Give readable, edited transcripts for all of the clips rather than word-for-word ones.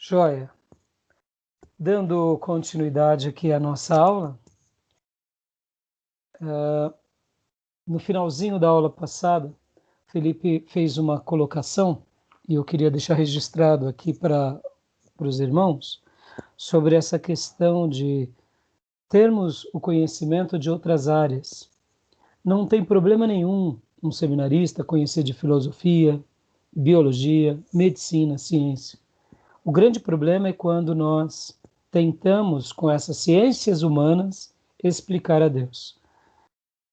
Joia. Dando continuidade aqui à nossa aula, no finalzinho da aula passada, Felipe fez uma colocação, e eu queria deixar registrado aqui para os irmãos, sobre essa questão de termos o conhecimento de outras áreas. Não tem problema nenhum um seminarista conhecer de filosofia, biologia, medicina, ciência. O grande problema é quando nós tentamos, com essas ciências humanas, explicar a Deus.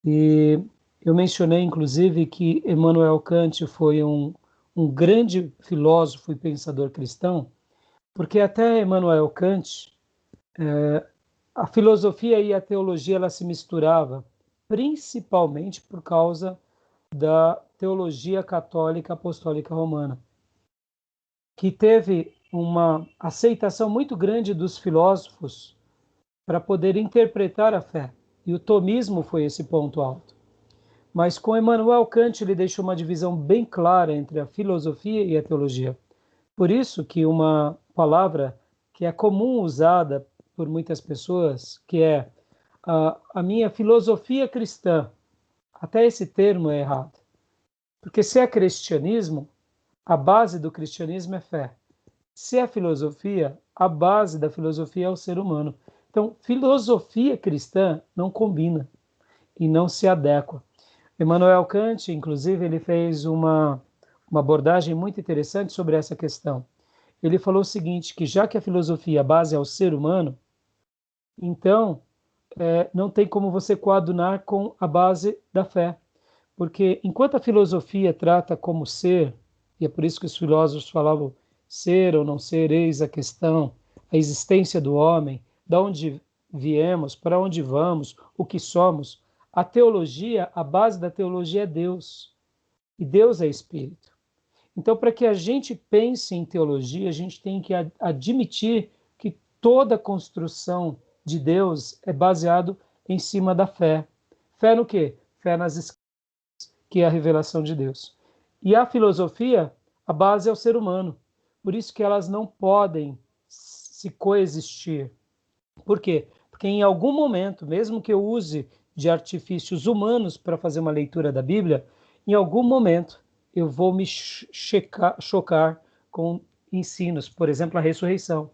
E eu mencionei, inclusive, que Immanuel Kant foi um grande filósofo e pensador cristão, porque até Immanuel Kant, a filosofia e a teologia ela se misturava, principalmente por causa da teologia católica apostólica romana, que teve uma aceitação muito grande dos filósofos para poder interpretar a fé. E o tomismo foi esse ponto alto. Mas com Immanuel Kant ele deixou uma divisão bem clara entre a filosofia e a teologia. Por isso que uma palavra que é comum usada por muitas pessoas, que é a minha filosofia cristã, até esse termo é errado. Porque se é cristianismo, a base do cristianismo é fé. Se é filosofia, a base da filosofia é o ser humano. Então, filosofia cristã não combina e não se adequa. Immanuel Kant, inclusive, ele fez uma abordagem muito interessante sobre essa questão. Ele falou o seguinte, que já que a filosofia a base é o ser humano, então não tem como você coadunar com a base da fé. Porque enquanto a filosofia trata como ser, e é por isso que os filósofos falavam ser ou não ser, eis a questão, a existência do homem, de onde viemos, para onde vamos, o que somos, a teologia, a base da teologia é Deus, e Deus é Espírito. Então, para que a gente pense em teologia, a gente tem que admitir que toda a construção de Deus é baseado em cima da fé. Fé no quê? Fé nas Escrituras, que é a revelação de Deus. E a filosofia, a base é o ser humano. Por isso que elas não podem se coexistir. Por quê? Porque em algum momento, mesmo que eu use de artifícios humanos para fazer uma leitura da Bíblia, em algum momento eu vou me chocar com ensinos, por exemplo, a ressurreição.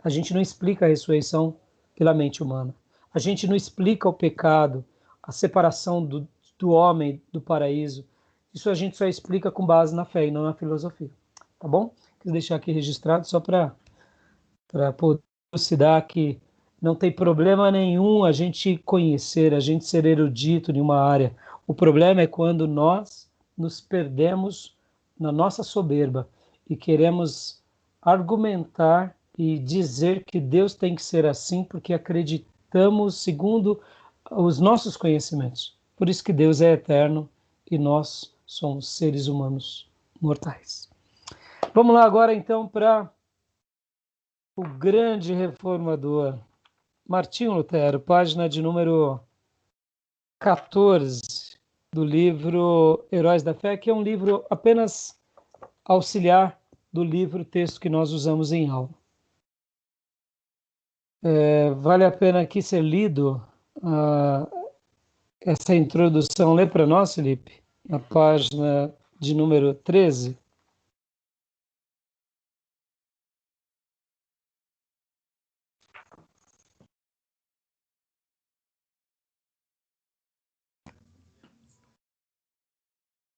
A gente não explica a ressurreição pela mente humana. A gente não explica o pecado, a separação do homem do paraíso. Isso a gente só explica com base na fé e não na filosofia. Tá bom? Quis deixar aqui registrado só para poder elucidar que não tem problema nenhum a gente conhecer, a gente ser erudito em uma área. O problema é quando nós nos perdemos na nossa soberba e queremos argumentar e dizer que Deus tem que ser assim porque acreditamos segundo os nossos conhecimentos. Por isso que Deus é eterno e nós somos seres humanos mortais. Vamos lá agora então para o grande reformador Martinho Lutero, página de número 14 do livro Heróis da Fé, que é um livro apenas auxiliar do livro texto que nós usamos em aula. Vale a pena aqui ser lido essa introdução. Lê para nós, Felipe, na página de número 13.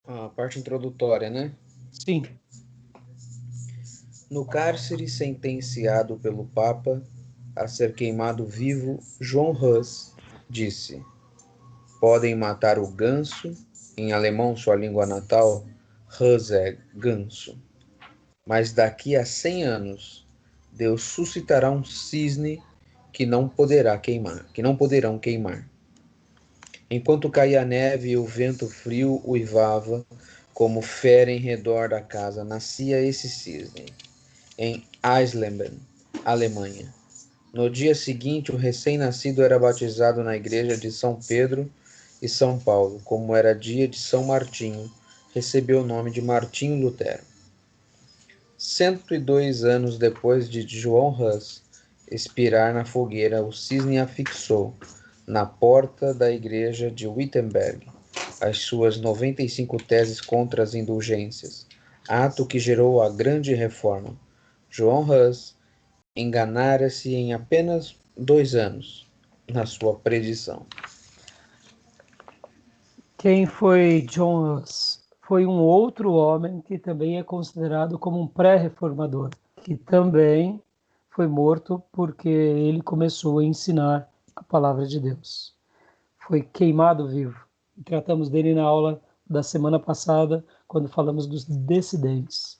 A parte introdutória, né? Sim. No cárcere sentenciado pelo Papa a ser queimado vivo, João Hus disse: podem matar o ganso, em alemão sua língua natal, Hus é ganso. Mas daqui a 100 anos, Deus suscitará um cisne que não poderão queimar. Enquanto caía a neve e o vento frio uivava, como fera em redor da casa, nascia esse cisne, em Eisleben, Alemanha. No dia seguinte, o recém-nascido era batizado na igreja de São Pedro e São Paulo. Como era dia de São Martinho, recebeu o nome de Martinho Lutero. 102 anos depois de João Hus expirar na fogueira, o cisne afixou, na porta da igreja de Wittenberg, as suas 95 teses contra as indulgências, ato que gerou a grande reforma. João Hus enganara-se em apenas 2 anos na sua predição. Quem foi John Hus? Foi um outro homem que também é considerado como um pré-reformador, que também foi morto porque ele começou a ensinar a palavra de Deus. Foi queimado vivo. Tratamos dele na aula da semana passada, quando falamos dos dissidentes.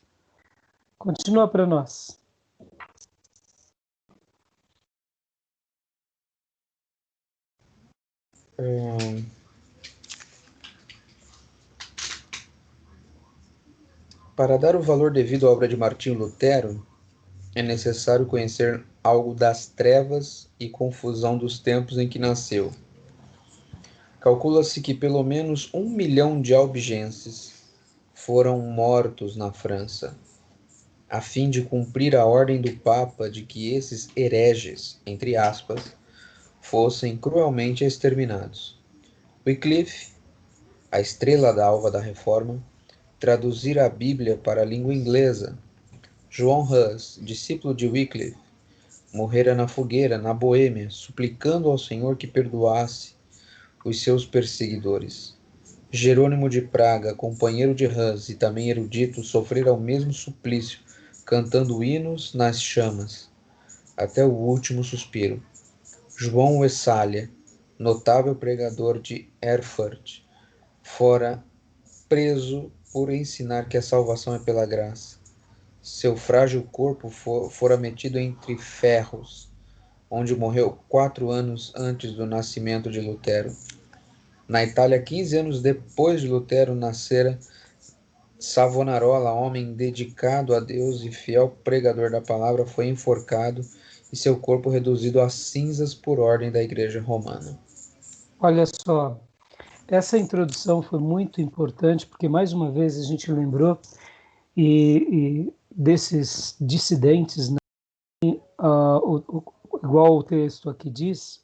Continua para nós. Para dar o valor devido à obra de Martinho Lutero, é necessário conhecer algo das trevas e confusão dos tempos em que nasceu. Calcula-se que pelo menos 1 milhão de albigenses foram mortos na França, a fim de cumprir a ordem do Papa de que esses hereges, entre aspas, fossem cruelmente exterminados. Wycliffe, a estrela d'alva da Reforma, traduzira a Bíblia para a língua inglesa. João Hus, discípulo de Wycliffe, morrera na fogueira, na Boêmia, suplicando ao Senhor que perdoasse os seus perseguidores. Jerônimo de Praga, companheiro de Hus e também erudito, sofrera o mesmo suplício, cantando hinos nas chamas, até o último suspiro. João Wessalia, notável pregador de Erfurt, fora preso por ensinar que a salvação é pela graça. Seu frágil corpo fora metido entre ferros, onde morreu 4 anos antes do nascimento de Lutero. Na Itália, 15 anos depois de Lutero nascera, Savonarola, homem dedicado a Deus e fiel pregador da palavra, foi enforcado e seu corpo reduzido a cinzas por ordem da Igreja Romana. Olha só, essa introdução foi muito importante, porque mais uma vez a gente lembrou desses dissidentes, né? Igual o texto aqui diz,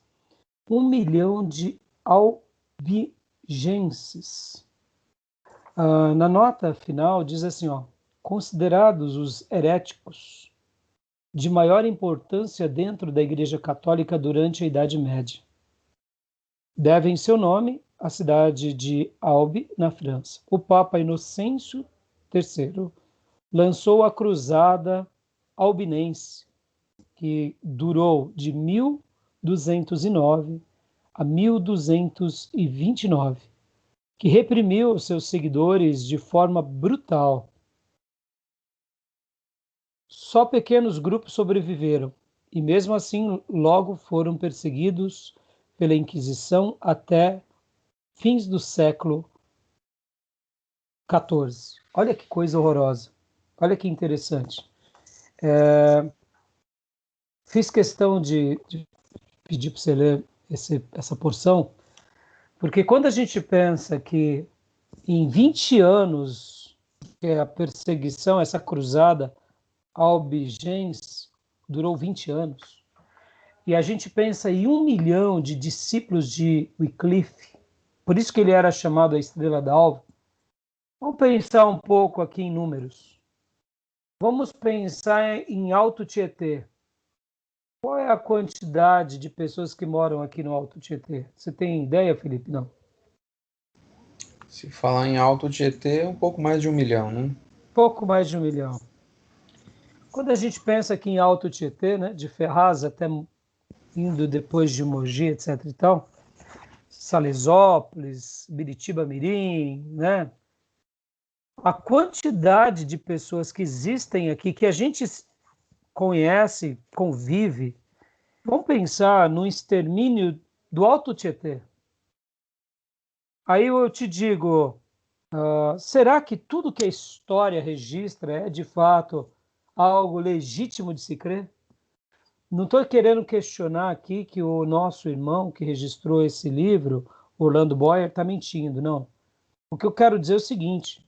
1 milhão de albigenses. Na nota final diz assim, considerados os heréticos de maior importância dentro da Igreja Católica durante a Idade Média. Devem seu nome à cidade de Albi, na França. O Papa Inocêncio III lançou a Cruzada Albinense, que durou de 1209 a 1229, que reprimiu seus seguidores de forma brutal. Só pequenos grupos sobreviveram, e mesmo assim logo foram perseguidos pela Inquisição até fins do século XIV. Olha que coisa horrorosa, olha que interessante. Fiz questão de pedir para você ler essa porção, porque quando a gente pensa que em 20 anos que a perseguição, essa cruzada albigense durou 20 anos, e a gente pensa em 1 milhão de discípulos de Wycliffe, por isso que ele era chamado a estrela d'alva. Vamos pensar um pouco aqui em números. Vamos pensar em Alto Tietê. Qual é a quantidade de pessoas que moram aqui no Alto Tietê? Você tem ideia, Felipe? Não. Se falar em Alto Tietê, é um pouco mais de 1 milhão, né? Pouco mais de 1 milhão. Quando a gente pensa aqui em Alto Tietê, né, de Ferraz até indo depois de Mogi, etc e tal, Salesópolis, Biritiba-Mirim, né? A quantidade de pessoas que existem aqui, que a gente conhece, convive, vamos pensar no extermínio do Alto Tietê. Aí eu te digo, será que tudo que a história registra é de fato algo legítimo de se crer? Não estou querendo questionar aqui que o nosso irmão que registrou esse livro, Orlando Boyer, está mentindo, não. O que eu quero dizer é o seguinte: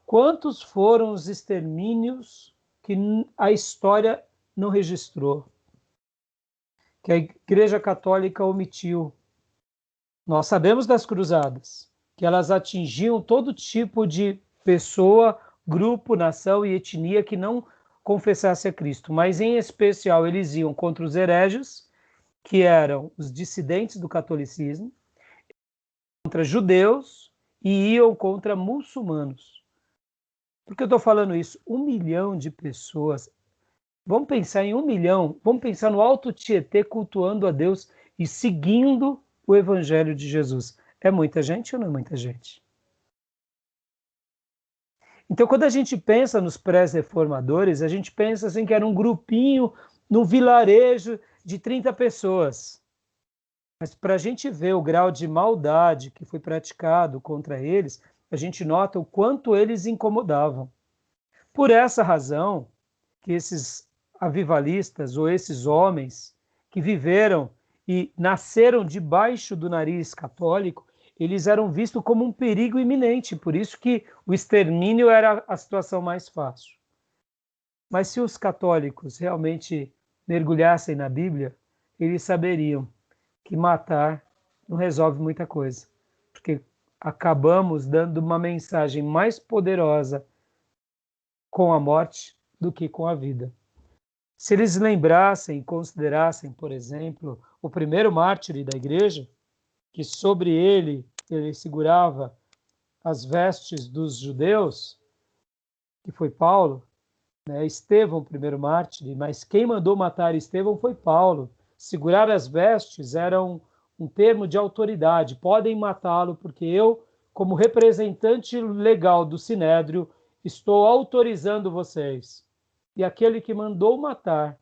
quantos foram os extermínios que a história não registrou, que a Igreja Católica omitiu. Nós sabemos das cruzadas, que elas atingiam todo tipo de pessoa, grupo, nação e etnia que não confessasse a Cristo, mas em especial eles iam contra os hereges, que eram os dissidentes do catolicismo, contra judeus e iam contra muçulmanos. Por que eu estou falando isso? 1 milhão de pessoas. Vamos pensar em 1 milhão, vamos pensar no Alto Tietê cultuando a Deus e seguindo o Evangelho de Jesus. É muita gente ou não é muita gente? Então, quando a gente pensa nos pré-reformadores, a gente pensa assim que era um grupinho, num vilarejo de 30 pessoas. Mas para a gente ver o grau de maldade que foi praticado contra eles, a gente nota o quanto eles incomodavam. Por essa razão, que esses avivalistas ou esses homens que viveram e nasceram debaixo do nariz católico, eles eram vistos como um perigo iminente, por isso que o extermínio era a situação mais fácil. Mas se os católicos realmente mergulhassem na Bíblia, eles saberiam que matar não resolve muita coisa, porque acabamos dando uma mensagem mais poderosa com a morte do que com a vida. Se eles lembrassem e considerassem, por exemplo, o primeiro mártir da igreja, que sobre ele segurava as vestes dos judeus, que foi Paulo, né? Estevão, o primeiro mártir, mas quem mandou matar Estevão foi Paulo. Segurar as vestes era um termo de autoridade. Podem matá-lo porque eu, como representante legal do Sinédrio, estou autorizando vocês. E aquele que mandou matar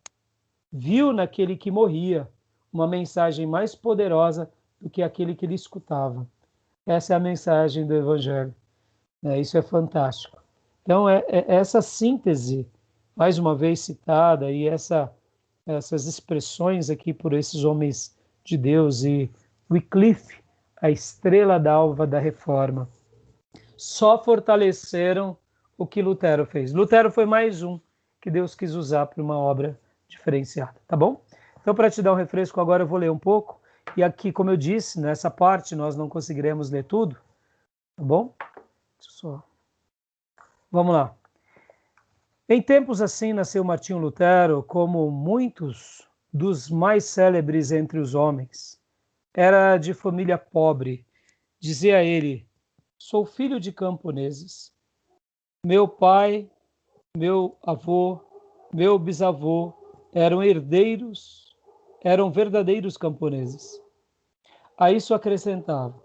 viu naquele que morria uma mensagem mais poderosa do que aquele que ele escutava. Essa é a mensagem do Evangelho. Isso é fantástico. Então, essa síntese, mais uma vez citada, e essas expressões aqui por esses homens de Deus, e Wycliffe, a estrela d'alva da Reforma, só fortaleceram o que Lutero fez. Lutero foi mais um que Deus quis usar para uma obra diferenciada, tá bom? Então, para te dar um refresco, agora eu vou ler um pouco, e aqui, como eu disse, nessa parte nós não conseguiremos ler tudo, tá bom? Vamos lá. Em tempos assim nasceu Martinho Lutero, como muitos dos mais célebres entre os homens. Era de família pobre. Dizia ele: sou filho de camponeses. Meu pai, meu avô, meu bisavô eram herdeiros, eram verdadeiros camponeses. A isso acrescentava: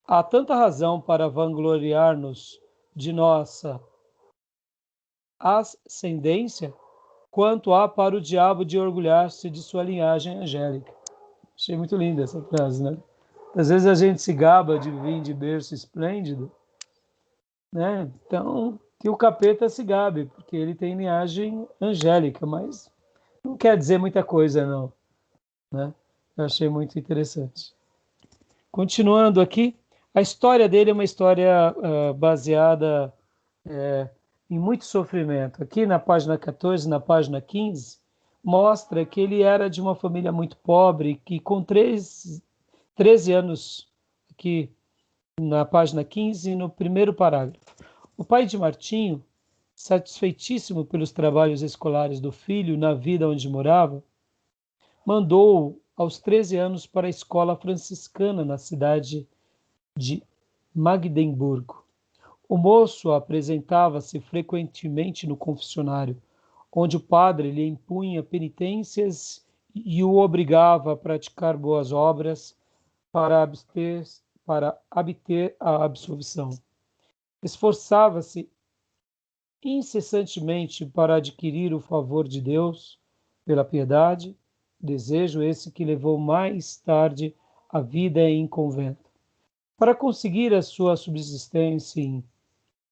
há tanta razão para vangloriar-nos de nossa ascendência, quanto há para o diabo de orgulhar-se de sua linhagem angélica. Achei muito linda essa frase, né? Às vezes a gente se gaba de vir de berço esplêndido, né? Então, que o capeta se gabe, porque ele tem linhagem angélica, mas não quer dizer muita coisa, não, né? Eu achei muito interessante. Continuando aqui, a história dele é uma história baseada em muito sofrimento. Aqui na página 14, na página 15, mostra que ele era de uma família muito pobre, que com 13 anos, aqui na página 15, no primeiro parágrafo. O pai de Martinho, satisfeitíssimo pelos trabalhos escolares do filho na vida onde morava, mandou-o aos 13 anos para a escola franciscana na cidade de Magdemburgo. O moço apresentava-se frequentemente no confessionário, onde o padre lhe impunha penitências e o obrigava a praticar boas obras para obter a absolvição. Esforçava-se incessantemente para adquirir o favor de Deus pela piedade, desejo esse que levou mais tarde a vida em convento. Para conseguir a sua subsistência em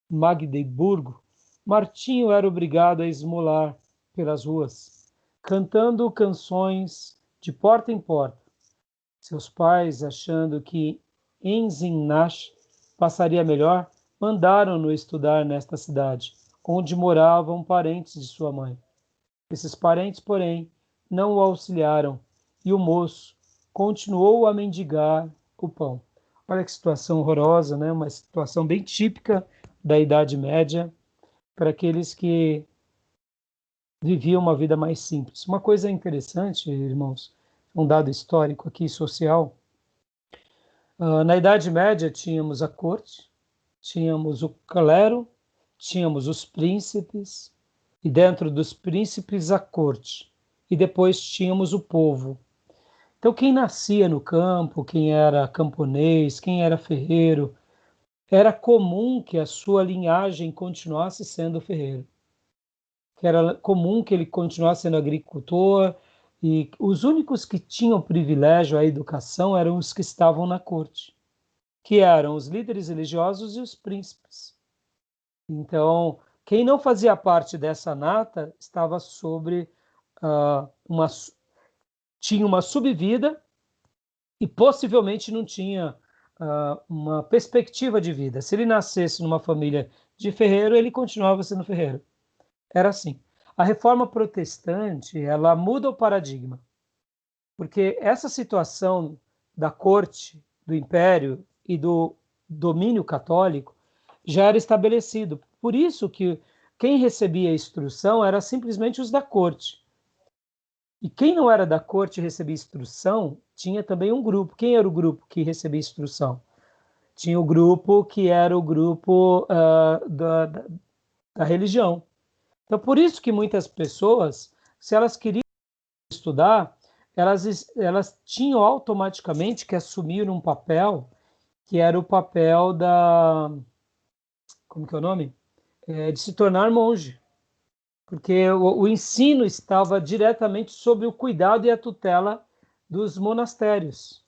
Magdeburgo, Martinho era obrigado a esmolar pelas ruas, cantando canções de porta em porta. Seus pais, achando que em Zinach passaria melhor, mandaram-no estudar nesta cidade, onde moravam parentes de sua mãe. Esses parentes, porém, não o auxiliaram, e o moço continuou a mendigar o pão. Olha que situação horrorosa, né? Uma situação bem típica da Idade Média para aqueles que viviam uma vida mais simples. Uma coisa interessante, irmãos, um dado histórico aqui, social. Na Idade Média tínhamos a corte, tínhamos o clero, tínhamos os príncipes, e dentro dos príncipes a corte, e depois tínhamos o povo. Então quem nascia no campo, quem era camponês, quem era ferreiro, era comum que a sua linhagem continuasse sendo ferreiro, que era comum que ele continuasse sendo agricultor, e os únicos que tinham privilégio à educação eram os que estavam na corte, que eram os líderes religiosos e os príncipes. Então, quem não fazia parte dessa nata estava sobre tinha uma subvida e possivelmente não tinha uma perspectiva de vida. Se ele nascesse numa família de ferreiro, ele continuava sendo ferreiro. Era assim. A reforma protestante, ela muda o paradigma, porque essa situação da corte, do império e do domínio católico já era estabelecido. Por isso que quem recebia a instrução era simplesmente os da corte. E quem não era da corte e recebia instrução, tinha também um grupo. Quem era o grupo que recebia instrução? Tinha o grupo que era o grupo da religião. Então, por isso que muitas pessoas, se elas queriam estudar, elas tinham automaticamente que assumir um papel que era o papel como que é o nome? De se tornar monge. Porque o ensino estava diretamente sob o cuidado e a tutela dos monastérios.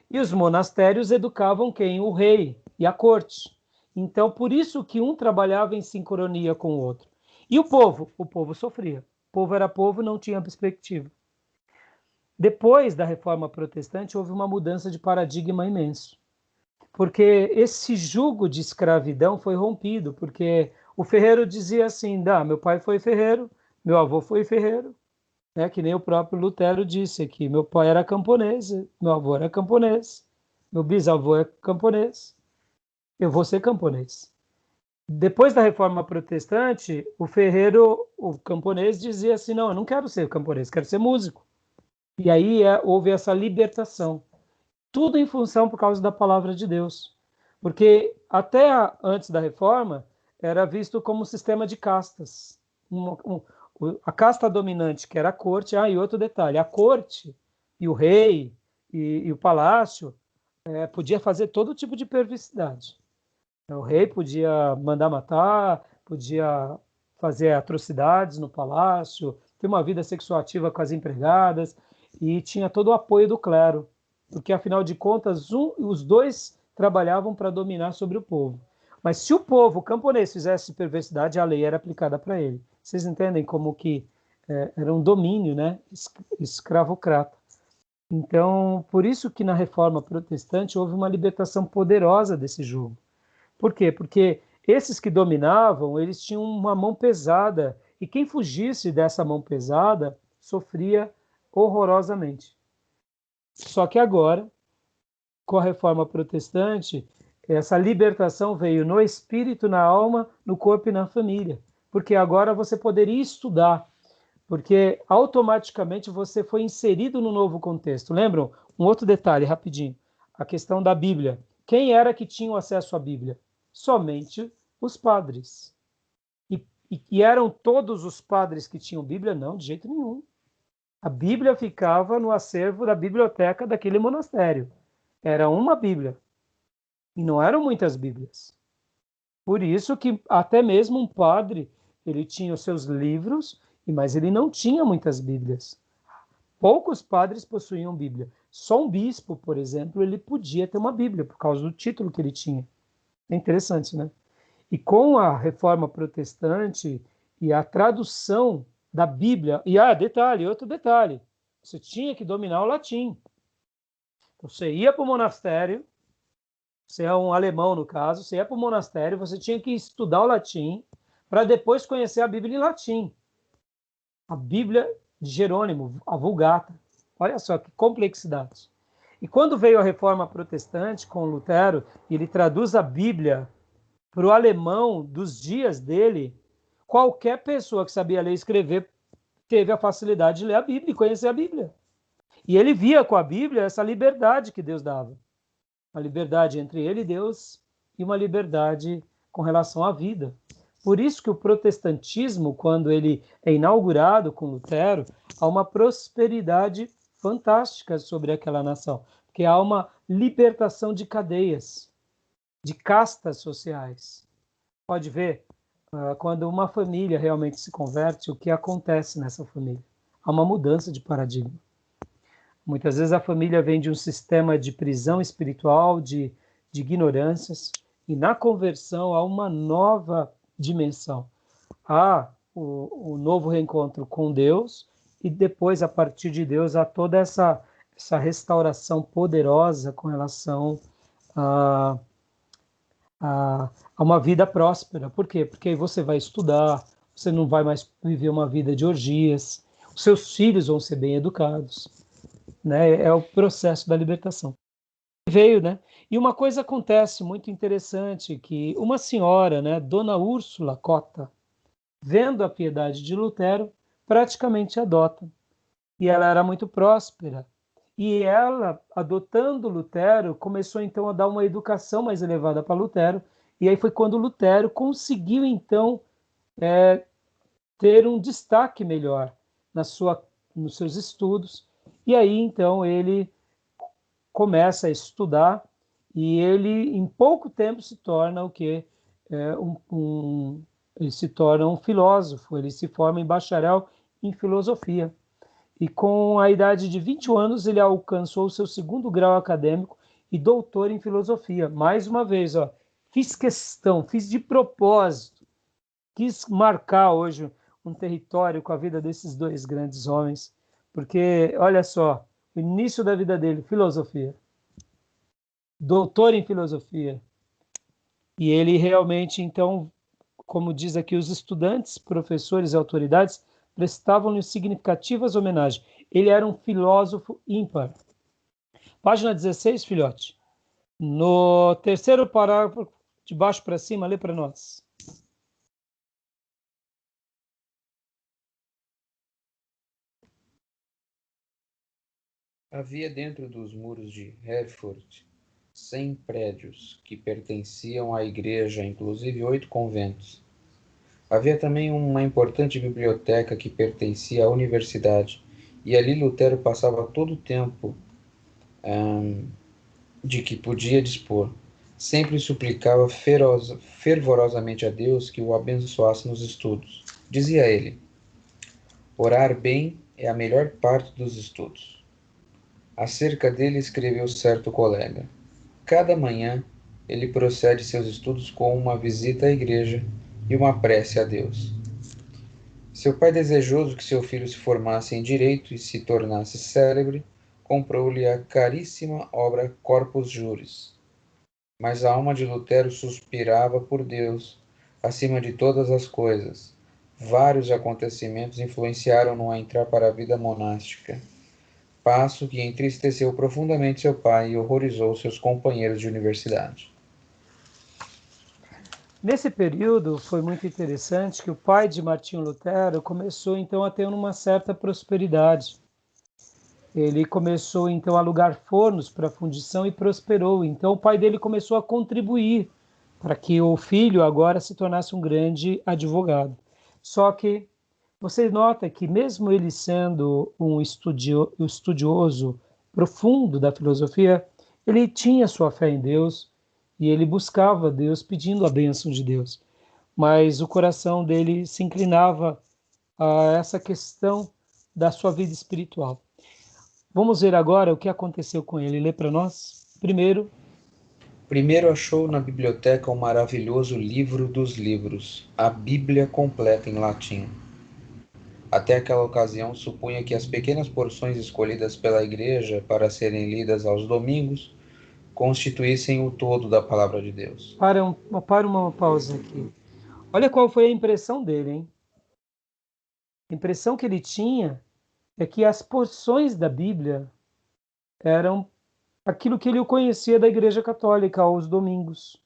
E os monastérios educavam quem? O rei e a corte. Então, por isso que um trabalhava em sincronia com o outro. E o povo? O povo sofria. O povo era povo, não tinha perspectiva. Depois da Reforma Protestante, houve uma mudança de paradigma imenso. Porque esse jugo de escravidão foi rompido, porque o ferreiro dizia assim, meu pai foi ferreiro, meu avô foi ferreiro, que nem o próprio Lutero disse aqui, meu pai era camponês, meu avô era camponês, meu bisavô é camponês, eu vou ser camponês. Depois da Reforma Protestante, o ferreiro, o camponês dizia assim, não, eu não quero ser camponês, quero ser músico. E aí houve essa libertação. Tudo em função por causa da palavra de Deus. Porque até antes da reforma, era visto como um sistema de castas. A casta dominante, que era a corte, e outro detalhe, a corte e o rei e o palácio podia fazer todo tipo de perversidade. O rei podia mandar matar, podia fazer atrocidades no palácio, ter uma vida sexual ativa com as empregadas, e tinha todo o apoio do clero, porque afinal de contas os dois trabalhavam para dominar sobre o povo. Mas se o povo, o camponês, fizesse perversidade, a lei era aplicada para ele. Vocês entendem como que era um domínio, né, escravocrata. Então, por isso que na Reforma Protestante houve uma libertação poderosa desse jugo. Por quê? Porque esses que dominavam, eles tinham uma mão pesada, e quem fugisse dessa mão pesada sofria horrorosamente. Só que agora, com a Reforma Protestante, essa libertação veio no espírito, na alma, no corpo e na família. Porque agora você poderia estudar, porque automaticamente você foi inserido no novo contexto. Lembram? Um outro detalhe, rapidinho. A questão da Bíblia. Quem era que tinha acesso à Bíblia? Somente os padres. E eram todos os padres que tinham Bíblia? Não, de jeito nenhum. A Bíblia ficava no acervo da biblioteca daquele monastério. Era uma Bíblia. E não eram muitas Bíblias. Por isso que até mesmo um padre, ele tinha os seus livros, mas ele não tinha muitas Bíblias. Poucos padres possuíam Bíblia. Só um bispo, por exemplo, ele podia ter uma Bíblia, por causa do título que ele tinha. É interessante, né? E com a Reforma Protestante e a tradução da Bíblia, e outro detalhe, você tinha que dominar o latim. Então, você ia para o monastério, você é um alemão no caso, você ia para o monastério, você tinha que estudar o latim para depois conhecer a Bíblia em latim. A Bíblia de Jerônimo, a Vulgata. Olha só que complexidade. E quando veio a Reforma Protestante com Lutero, ele traduz a Bíblia para o alemão dos dias dele, qualquer pessoa que sabia ler e escrever teve a facilidade de ler a Bíblia e conhecer a Bíblia. E ele via com a Bíblia essa liberdade que Deus dava. Uma liberdade entre ele e Deus e uma liberdade com relação à vida. Por isso que o protestantismo, quando ele é inaugurado com Lutero, há uma prosperidade fantástica sobre aquela nação, porque há uma libertação de cadeias, de castas sociais. Pode ver, quando uma família realmente se converte, o que acontece nessa família? Há uma mudança de paradigma. Muitas vezes a família vem de um sistema de prisão espiritual, de ignorâncias, e na conversão há uma nova dimensão. Há o novo reencontro com Deus, e depois, a partir de Deus, há toda essa restauração poderosa com relação a uma vida próspera. Por quê? Porque aí você vai estudar, você não vai mais viver uma vida de orgias, os seus filhos vão ser bem educados, né? É o processo da libertação. Veio, né? E uma coisa acontece muito interessante, que uma senhora, né, Dona Úrsula Cota, vendo a piedade de Lutero, praticamente adota. E ela era muito próspera. E ela, adotando Lutero, começou então a dar uma educação mais elevada para Lutero. E aí foi quando Lutero conseguiu então ter um destaque melhor nos seus estudos. E aí então ele começa a estudar e ele em pouco tempo se torna o quê? Ele se torna um filósofo, ele se forma em bacharel em filosofia. E com a idade de 21 anos, ele alcançou o seu segundo grau acadêmico e doutor em filosofia. Mais uma vez, fiz questão, fiz de propósito, quis marcar hoje um território com a vida desses dois grandes homens, porque, olha só, o início da vida dele, filosofia, doutor em filosofia, e ele realmente, então, como diz aqui, os estudantes, professores e autoridades prestavam-lhe significativas homenagens. Ele era um filósofo ímpar. Página 16, filhote. No terceiro parágrafo, de baixo para cima, lê para nós. Havia dentro dos muros de Herford 100 prédios que pertenciam à igreja, inclusive 8 conventos. Havia também uma importante biblioteca que pertencia à universidade, e ali Lutero passava todo o tempo de que podia dispor. Sempre suplicava fervorosamente a Deus que o abençoasse nos estudos. Dizia ele: orar bem é a melhor parte dos estudos. Acerca dele escreveu certo colega: cada manhã ele procede seus estudos com uma visita à igreja e uma prece a Deus. Seu pai, desejoso que seu filho se formasse em direito e se tornasse célebre, comprou-lhe a caríssima obra Corpus Juris. Mas a alma de Lutero suspirava por Deus, acima de todas as coisas. Vários acontecimentos influenciaram-no a entrar para a vida monástica, passo que entristeceu profundamente seu pai e horrorizou seus companheiros de universidade. Nesse período foi muito interessante que o pai de Martinho Lutero começou então a ter uma certa prosperidade. Ele começou então a alugar fornos para fundição e prosperou. Então o pai dele começou a contribuir para que o filho agora se tornasse um grande advogado. Só que você nota que mesmo ele sendo um estudioso profundo da filosofia, ele tinha sua fé em Deus e ele buscava Deus pedindo a bênção de Deus. Mas o coração dele se inclinava a essa questão da sua vida espiritual. Vamos ver agora o que aconteceu com ele. Lê para nós. Primeiro achou na biblioteca um maravilhoso livro dos livros, a Bíblia completa em latim. Até aquela ocasião, supunha que as pequenas porções escolhidas pela igreja para serem lidas aos domingos constituíssem o todo da palavra de Deus. Para uma pausa aqui. Olha qual foi a impressão dele, hein? A impressão que ele tinha é que as porções da Bíblia eram aquilo que ele conhecia da Igreja Católica aos domingos.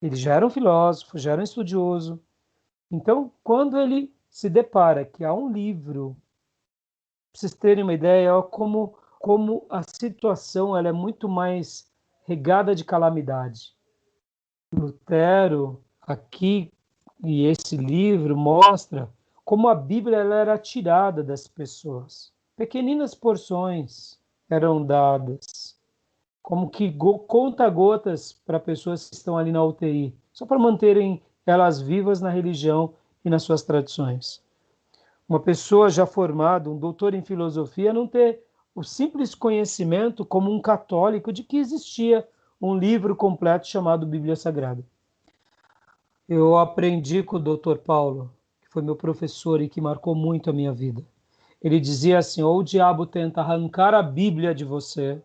Ele já era um filósofo, já era um estudioso. Então, quando ele se depara que há um livro, para vocês terem uma ideia, ó, como a situação ela é muito mais regada de calamidade. Lutero, aqui, e esse livro mostra como a Bíblia ela era tirada das pessoas. Pequeninas porções eram dadas, como que conta-gotas para pessoas que estão ali na UTI, só para manterem elas vivas na religião e nas suas tradições. Uma pessoa já formada, um doutor em filosofia, não ter o simples conhecimento, como um católico, de que existia um livro completo chamado Bíblia Sagrada. Eu aprendi com o Dr. Paulo, que foi meu professor e que marcou muito a minha vida. Ele dizia assim: ou o diabo tenta arrancar a Bíblia de você,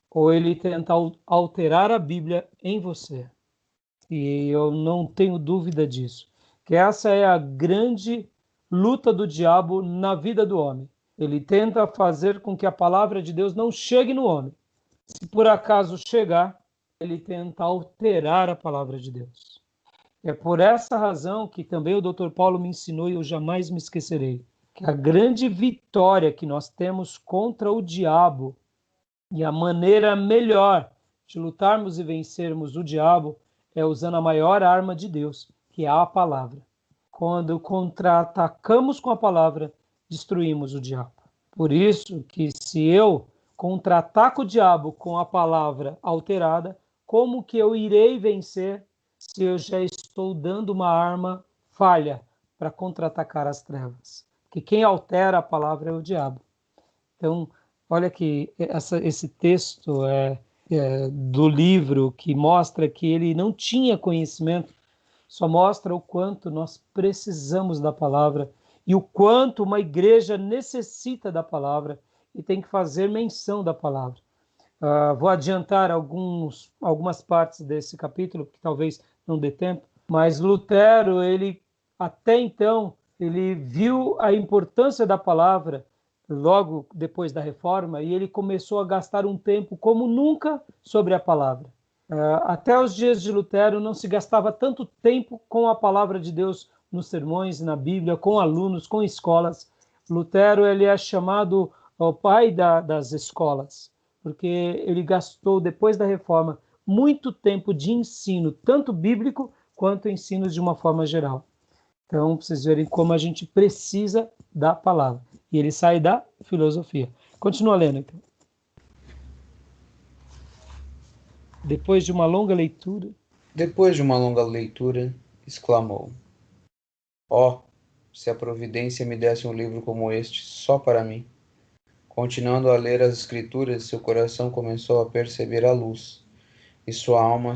ou ele tenta alterar a Bíblia em você. E eu não tenho dúvida disso, que essa é a grande luta do diabo na vida do homem. Ele tenta fazer com que a palavra de Deus não chegue no homem. Se por acaso chegar, ele tenta alterar a palavra de Deus. É por essa razão que também o Dr. Paulo me ensinou e eu jamais me esquecerei, que a grande vitória que nós temos contra o diabo e a maneira melhor de lutarmos e vencermos o diabo é usando a maior arma de Deus, que é a palavra. Quando contra-atacamos com a palavra, destruímos o diabo. Por isso que se eu contra-ataco o diabo com a palavra alterada, como que eu irei vencer se eu já estou dando uma arma falha para contra-atacar as trevas? Que quem altera a palavra é o diabo. Então, olha que esse texto do livro que mostra que ele não tinha conhecimento, só mostra o quanto nós precisamos da palavra e o quanto uma igreja necessita da palavra e tem que fazer menção da palavra. Vou adiantar algumas partes desse capítulo, que talvez não dê tempo, mas Lutero, ele até então, ele viu a importância da palavra logo depois da reforma e ele começou a gastar um tempo como nunca sobre a palavra. Até os dias de Lutero não se gastava tanto tempo com a palavra de Deus nos sermões, na Bíblia, com alunos, com escolas. Lutero ele é chamado o pai das escolas, porque ele gastou, depois da reforma, muito tempo de ensino, tanto bíblico quanto ensinos de uma forma geral. Então, para vocês verem como a gente precisa da palavra. E ele sai da filosofia. Continua lendo, então. Depois de uma longa leitura, exclamou: Oh, se a providência me desse um livro como este só para mim! Continuando a ler as Escrituras, seu coração começou a perceber a luz, e sua alma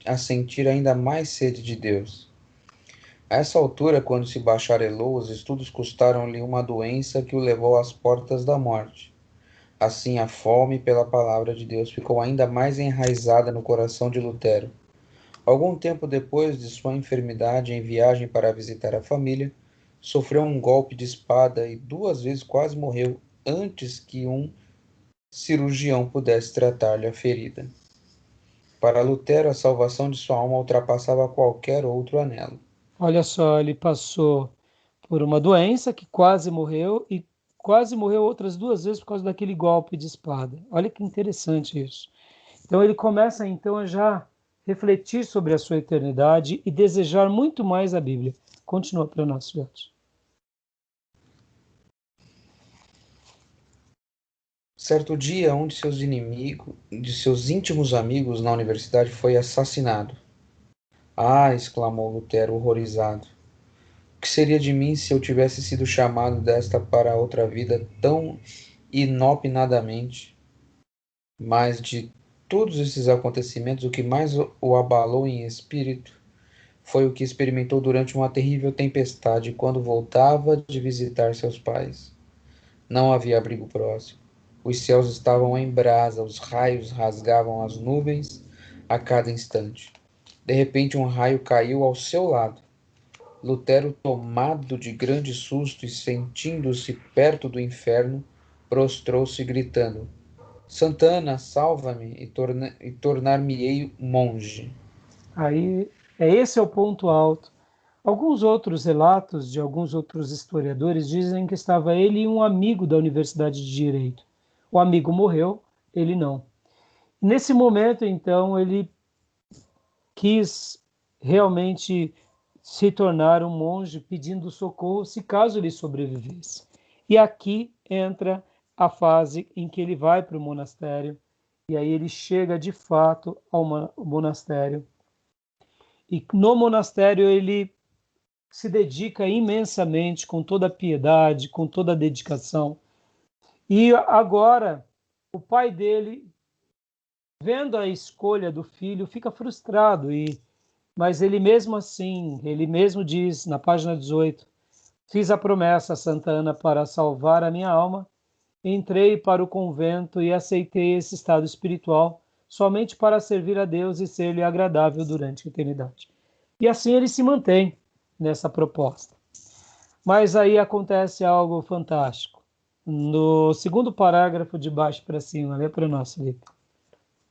a sentir ainda mais sede de Deus. A essa altura, quando se bacharelou, os estudos custaram-lhe uma doença que o levou às portas da morte. Assim, a fome pela palavra de Deus ficou ainda mais enraizada no coração de Lutero. Algum tempo depois de sua enfermidade, em viagem para visitar a família, sofreu um golpe de espada e 2 vezes quase morreu antes que um cirurgião pudesse tratar-lhe a ferida. Para Lutero, a salvação de sua alma ultrapassava qualquer outro anelo. Olha só, ele passou por uma doença que quase morreu e quase morreu outras 2 vezes por causa daquele golpe de espada. Olha que interessante isso. Então ele começa então a já refletir sobre a sua eternidade e desejar muito mais a Bíblia. Continua para nós, filhote. Certo dia, um de seus íntimos amigos na universidade foi assassinado. Ah, exclamou Lutero, horrorizado. O que seria de mim se eu tivesse sido chamado desta para outra vida tão inopinadamente? Mas de todos esses acontecimentos, o que mais o abalou em espírito foi o que experimentou durante uma terrível tempestade quando voltava de visitar seus pais. Não havia abrigo próximo. Os céus estavam em brasa, os raios rasgavam as nuvens a cada instante. De repente, um raio caiu ao seu lado. Lutero, tomado de grande susto e sentindo-se perto do inferno, prostrou-se gritando: Santana, salva-me e tornar-me-ei monge. Aí, esse é o ponto alto. Alguns outros relatos de alguns outros historiadores dizem que estava ele e um amigo da Universidade de Direito. O amigo morreu, ele não. Nesse momento, então, ele quis realmente se tornar um monge pedindo socorro se caso ele sobrevivesse. E aqui entra a fase em que ele vai para o monastério, e aí ele chega de fato ao monastério. E no monastério ele se dedica imensamente, com toda a piedade, com toda a dedicação. E agora, o pai dele, vendo a escolha do filho, fica frustrado, mas ele mesmo assim, ele mesmo diz na página 18, fiz a promessa a Santa Ana para salvar a minha alma, entrei para o convento e aceitei esse estado espiritual somente para servir a Deus e ser-lhe agradável durante a eternidade. E assim ele se mantém nessa proposta. Mas aí acontece algo fantástico. No segundo parágrafo, de baixo para cima, lê para nós, Felipe.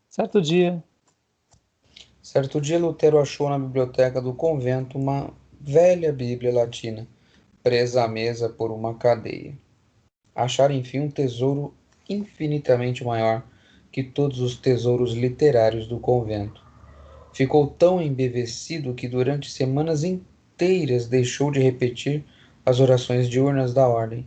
Certo dia, Lutero achou na biblioteca do convento uma velha Bíblia latina, presa à mesa por uma cadeia. Achara, enfim, um tesouro infinitamente maior que todos os tesouros literários do convento. Ficou tão embevecido que durante semanas inteiras deixou de repetir as orações diurnas da ordem.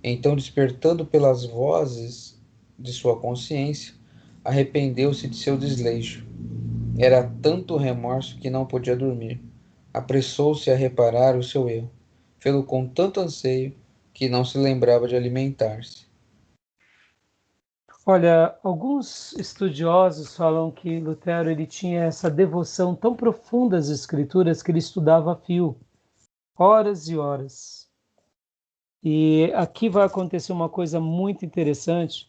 Então, despertando pelas vozes de sua consciência, arrependeu-se de seu desleixo. Era tanto remorso que não podia dormir. Apressou-se a reparar o seu erro. Fê-lo com tanto anseio que não se lembrava de alimentar-se. Olha, alguns estudiosos falam que Lutero ele tinha essa devoção tão profunda às escrituras que ele estudava a fio, horas e horas. E aqui vai acontecer uma coisa muito interessante,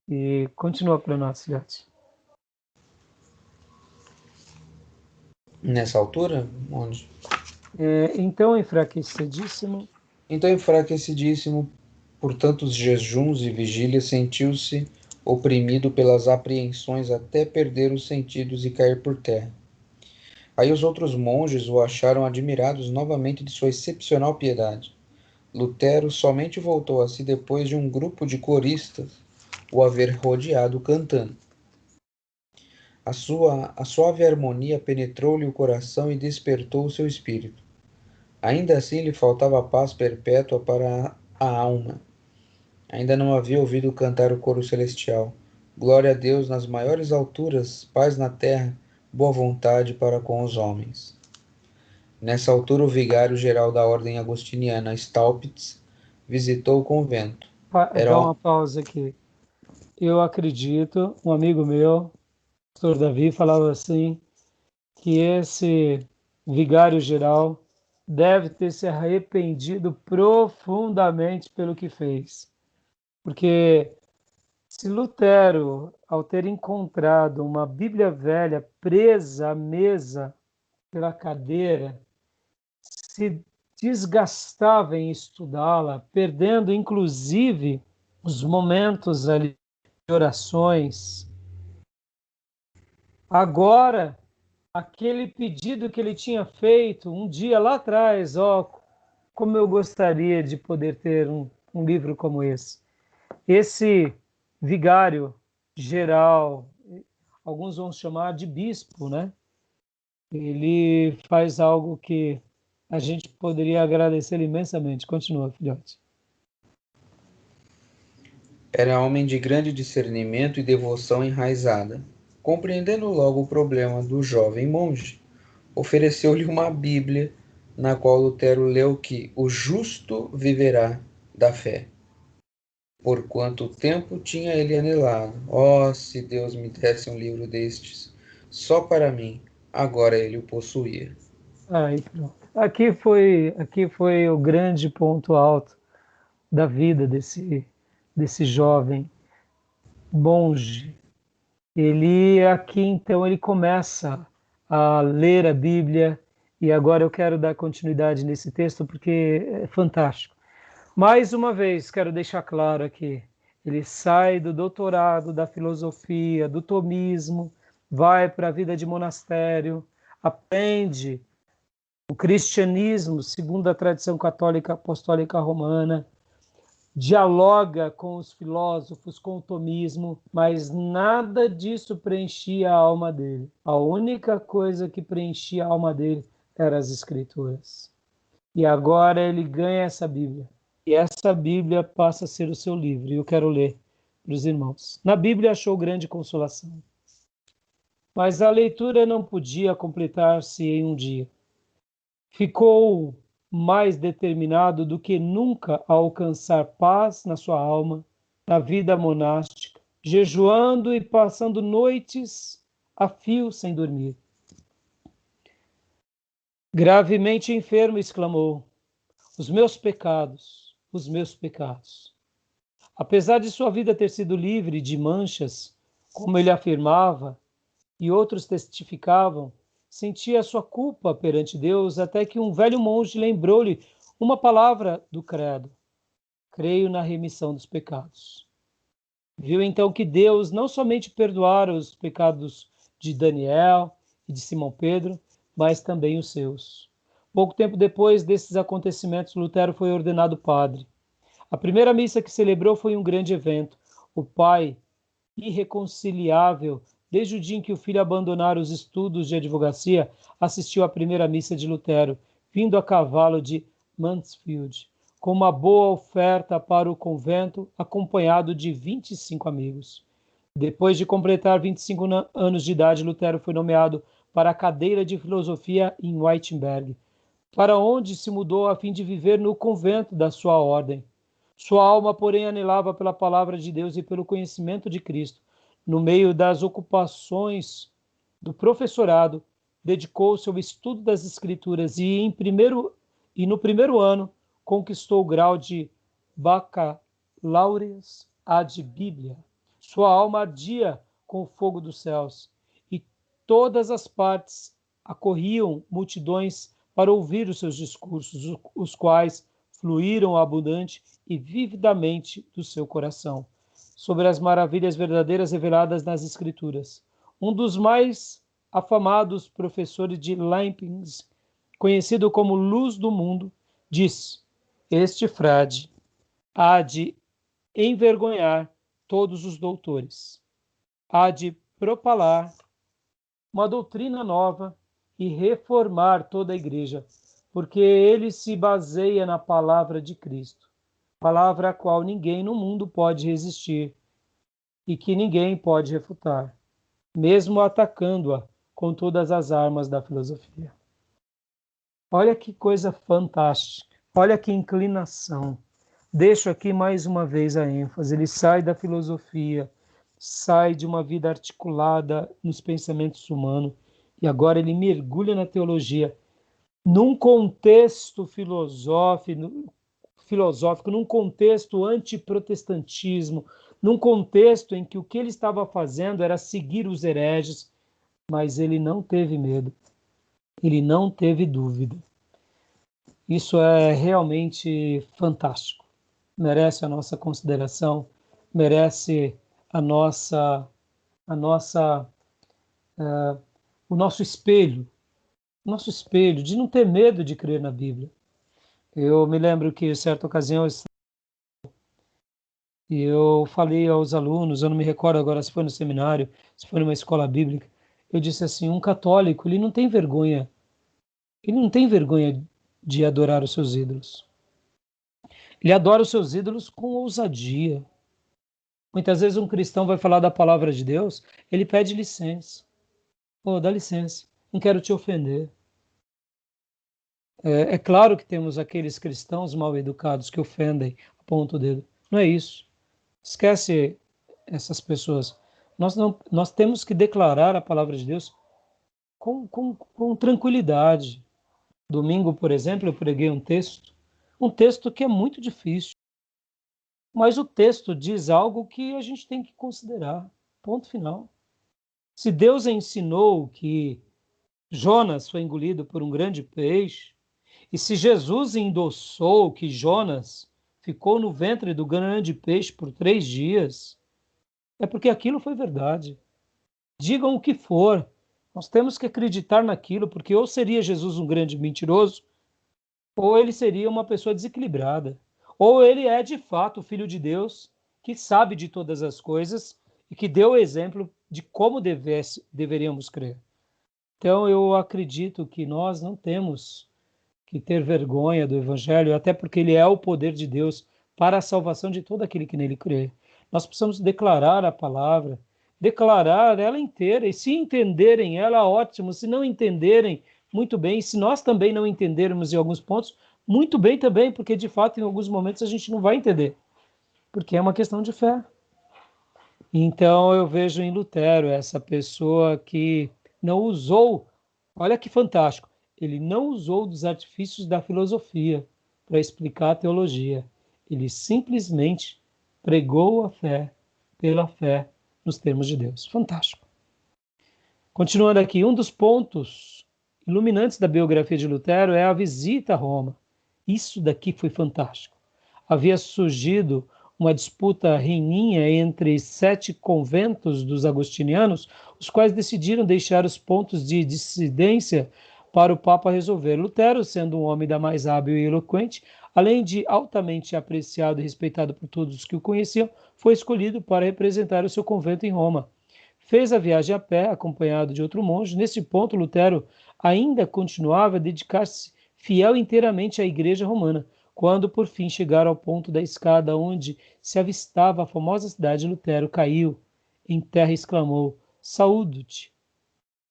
e continua para nós, filhote. Nessa altura, onde? Então, enfraquecidíssimo, Então, enfraquecidíssimo por tantos jejuns e vigílias, sentiu-se oprimido pelas apreensões até perder os sentidos e cair por terra. Aí os outros monges o acharam admirados novamente de sua excepcional piedade. Lutero somente voltou a si depois de um grupo de coristas o haver rodeado cantando. A suave harmonia penetrou-lhe o coração e despertou o seu espírito. Ainda assim lhe faltava paz perpétua para a alma. Ainda não havia ouvido cantar o coro celestial. Glória a Deus nas maiores alturas, paz na terra, boa vontade para com os homens. Nessa altura, o vigário-geral da ordem agostiniana, Staupitz, visitou o convento. Era dá uma pausa aqui. Eu acredito, um amigo meu, o pastor Davi, falava assim, que esse vigário-geral deve ter se arrependido profundamente pelo que fez. Porque se Lutero, ao ter encontrado uma Bíblia velha presa à mesa pela cadeira, se desgastava em estudá-la, perdendo inclusive os momentos ali de orações. Agora, aquele pedido que ele tinha feito um dia lá atrás, como eu gostaria de poder ter um livro como esse. Esse vigário geral, alguns vão chamar de bispo, né? Ele faz algo que a gente poderia agradecer imensamente. Continua, filhote. Era homem de grande discernimento e devoção enraizada. Compreendendo logo o problema do jovem monge, ofereceu-lhe uma Bíblia, na qual Lutero leu que o justo viverá da fé. Por quanto tempo tinha ele anelado? Oh, se Deus me desse um livro destes, só para mim, agora ele o possuía. Aí, pronto. Aqui foi o grande ponto alto da vida desse jovem monge. Ele aqui então ele começa a ler a Bíblia, e agora eu quero dar continuidade nesse texto porque é fantástico. Mais uma vez, quero deixar claro aqui, ele sai do doutorado, da filosofia, do tomismo, vai para a vida de monastério, aprende o cristianismo segundo a tradição católica apostólica romana, dialoga com os filósofos, com o tomismo, mas nada disso preenchia a alma dele. A única coisa que preenchia a alma dele eram as escrituras. E agora ele ganha essa Bíblia. E essa Bíblia passa a ser o seu livro. E eu quero ler para os irmãos. Na Bíblia achou grande consolação. Mas a leitura não podia completar-se em um dia. Ficou mais determinado do que nunca a alcançar paz na sua alma, na vida monástica, jejuando e passando noites a fio sem dormir. Gravemente enfermo, exclamou: os meus pecados, os meus pecados. Apesar de sua vida ter sido livre de manchas, como ele afirmava, e outros testificavam, sentia sua culpa perante Deus, até que um velho monge lembrou-lhe uma palavra do credo: creio na remissão dos pecados. Viu então que Deus não somente perdoara os pecados de Daniel e de Simão Pedro, mas também os seus. Pouco tempo depois desses acontecimentos, Lutero foi ordenado padre. A primeira missa que celebrou foi um grande evento. O pai, irreconciliável, desde o dia em que o filho abandonara os estudos de advocacia, assistiu à primeira missa de Lutero, vindo a cavalo de Mansfield, com uma boa oferta para o convento, acompanhado de 25 amigos. Depois de completar 25 anos de idade, Lutero foi nomeado para a cadeira de filosofia em Wittenberg, para onde se mudou a fim de viver no convento da sua ordem. Sua alma, porém, anelava pela palavra de Deus e pelo conhecimento de Cristo. No meio das ocupações do professorado, dedicou-se ao estudo das Escrituras e no primeiro ano conquistou o grau de Baccalaureus ad Biblia. Sua alma ardia com o fogo dos céus e todas as partes acorriam multidões para ouvir os seus discursos, os quais fluíram abundante e vividamente do seu coração, sobre as maravilhas verdadeiras reveladas nas Escrituras. Um dos mais afamados professores de Leibniz, conhecido como Luz do Mundo, diz: este frade há de envergonhar todos os doutores, há de propalar uma doutrina nova e reformar toda a igreja, porque ele se baseia na palavra de Cristo, palavra a qual ninguém no mundo pode resistir e que ninguém pode refutar, mesmo atacando-a com todas as armas da filosofia. Olha que coisa fantástica, olha que inclinação. Deixo aqui mais uma vez a ênfase, ele sai da filosofia, sai de uma vida articulada nos pensamentos humanos e agora ele mergulha na teologia, num contexto filosófico, num contexto antiprotestantismo, num contexto em que o que ele estava fazendo era seguir os hereges, mas ele não teve medo, ele não teve dúvida. Isso é realmente fantástico. Merece a nossa consideração, merece o nosso espelho de não ter medo de crer na Bíblia. Eu me lembro que, em certa ocasião, eu falei aos alunos, eu não me recordo agora se foi no seminário, se foi numa escola bíblica, eu disse assim, um católico, ele não tem vergonha de adorar os seus ídolos. Ele adora os seus ídolos com ousadia. Muitas vezes um cristão vai falar da palavra de Deus, ele pede licença. Oh, dá licença, não quero te ofender. É claro que temos aqueles cristãos mal educados que ofendem, apontam o dedo. Não é isso. Esquece essas pessoas. Nós temos que declarar a palavra de Deus com tranquilidade. Domingo, por exemplo, eu preguei um texto que é muito difícil, mas o texto diz algo que a gente tem que considerar. Ponto final. Se Deus ensinou que Jonas foi engolido por um grande peixe. E se Jesus endossou que Jonas ficou no ventre do grande peixe por 3 dias, é porque aquilo foi verdade. Digam o que for, nós temos que acreditar naquilo, porque ou seria Jesus um grande mentiroso, ou ele seria uma pessoa desequilibrada, ou ele é de fato o Filho de Deus, que sabe de todas as coisas e que deu o exemplo de como deveríamos crer. Então eu acredito que nós não temos que ter vergonha do Evangelho, até porque ele é o poder de Deus para a salvação de todo aquele que nele crê. Nós precisamos declarar a palavra, declarar ela inteira, e se entenderem ela, ótimo, se não entenderem, muito bem, se nós também não entendermos em alguns pontos, muito bem também, porque de fato em alguns momentos a gente não vai entender, porque é uma questão de fé. Então eu vejo em Lutero essa pessoa que não usou, olha que fantástico, ele não usou dos artifícios da filosofia para explicar a teologia. Ele simplesmente pregou a fé pela fé nos termos de Deus. Fantástico. Continuando aqui, um dos pontos iluminantes da biografia de Lutero é a visita a Roma. Isso daqui foi fantástico. Havia surgido uma disputa reninha entre 7 conventos dos agostinianos, os quais decidiram deixar os pontos de dissidência para o Papa resolver. Lutero, sendo um homem da mais hábil e eloquente, além de altamente apreciado e respeitado por todos os que o conheciam, foi escolhido para representar o seu convento em Roma. Fez a viagem a pé, acompanhado de outro monge. Nesse ponto, Lutero ainda continuava a dedicar-se fiel inteiramente à Igreja Romana. Quando, por fim, chegaram ao ponto da escada onde se avistava a famosa cidade, Lutero caiu em terra e exclamou: Saúdo-te,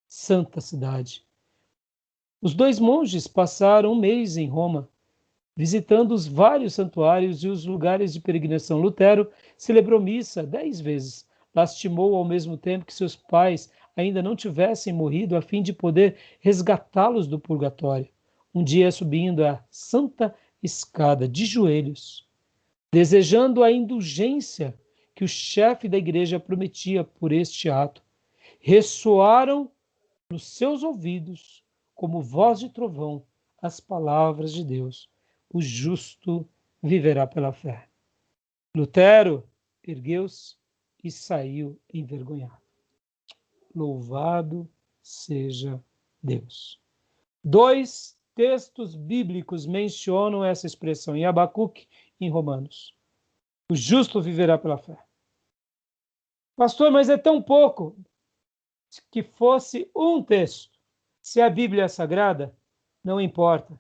santa cidade. Os 2 monges passaram um mês em Roma, visitando os vários santuários e os lugares de peregrinação. Lutero celebrou missa 10 vezes. Lastimou ao mesmo tempo que seus pais ainda não tivessem morrido, a fim de poder resgatá-los do purgatório. Um dia, subindo a santa escada de joelhos, desejando a indulgência que o chefe da igreja prometia por este ato, ressoaram nos seus ouvidos, como voz de trovão, as palavras de Deus: o justo viverá pela fé. Lutero ergueu-se e saiu envergonhado. Louvado seja Deus. 2 textos bíblicos mencionam essa expressão, em Abacuque e em Romanos. O justo viverá pela fé. Pastor, mas é tão pouco. Que fosse um texto. Se a Bíblia é sagrada, não importa.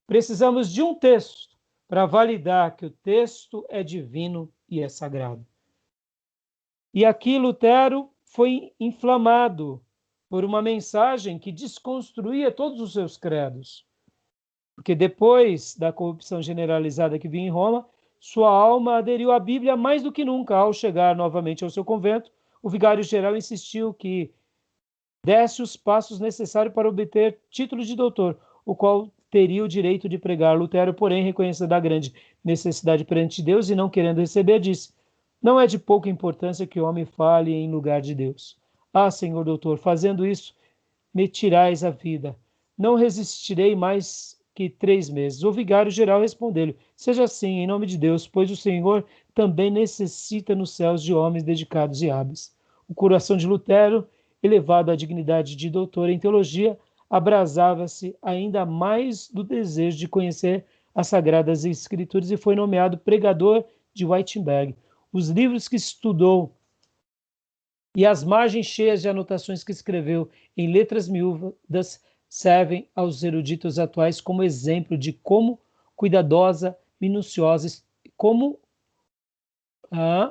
Precisamos de um texto para validar que o texto é divino e é sagrado. E aqui Lutero foi inflamado por uma mensagem que desconstruía todos os seus credos. Porque depois da corrupção generalizada que vinha em Roma, sua alma aderiu à Bíblia mais do que nunca. Ao chegar novamente ao seu convento, o vigário-geral insistiu que desse os passos necessários para obter título de doutor, o qual teria o direito de pregar. Lutero, porém, reconhecendo a grande necessidade perante Deus e não querendo receber, disse: não é de pouca importância que o homem fale em lugar de Deus. Ah, Senhor doutor, fazendo isso, me tirais a vida. Não resistirei mais que 3 meses. O vigário-geral respondeu-lhe: seja assim, em nome de Deus, pois o Senhor também necessita nos céus de homens dedicados e hábeis. O coração de Lutero, elevado à dignidade de doutor em teologia, abrasava-se ainda mais do desejo de conhecer as Sagradas Escrituras e foi nomeado pregador de Wittenberg. Os livros que estudou e as margens cheias de anotações que escreveu em letras miúdas servem aos eruditos atuais como exemplo de como cuidadosa, minuciosa,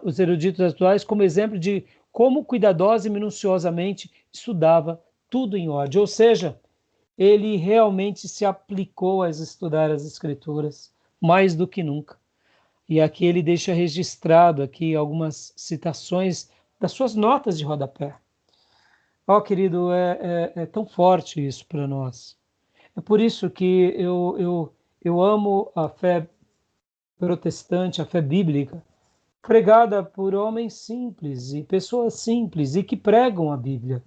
os eruditos atuais como exemplo de como cuidadosa e minuciosamente estudava tudo em ordem. Ou seja, ele realmente se aplicou a estudar as Escrituras mais do que nunca. E aqui ele deixa registrado aqui algumas citações das suas notas de rodapé. Querido, é tão forte isso para nós. É por isso que eu amo a fé protestante, a fé bíblica, pregada por homens simples e pessoas simples e que pregam a Bíblia.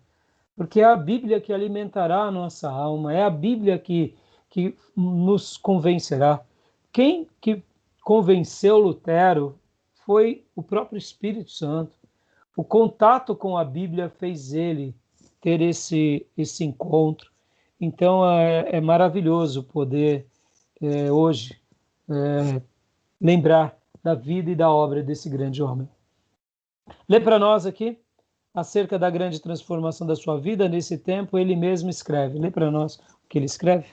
porque é a Bíblia que alimentará a nossa alma, é a Bíblia que nos convencerá. Quem que convenceu Lutero foi o próprio Espírito Santo. O contato com a Bíblia fez ele ter esse encontro. Então é maravilhoso poder hoje lembrar da vida e da obra desse grande homem. Lê para nós aqui acerca da grande transformação da sua vida nesse tempo, ele mesmo escreve. Lê para nós o que ele escreve.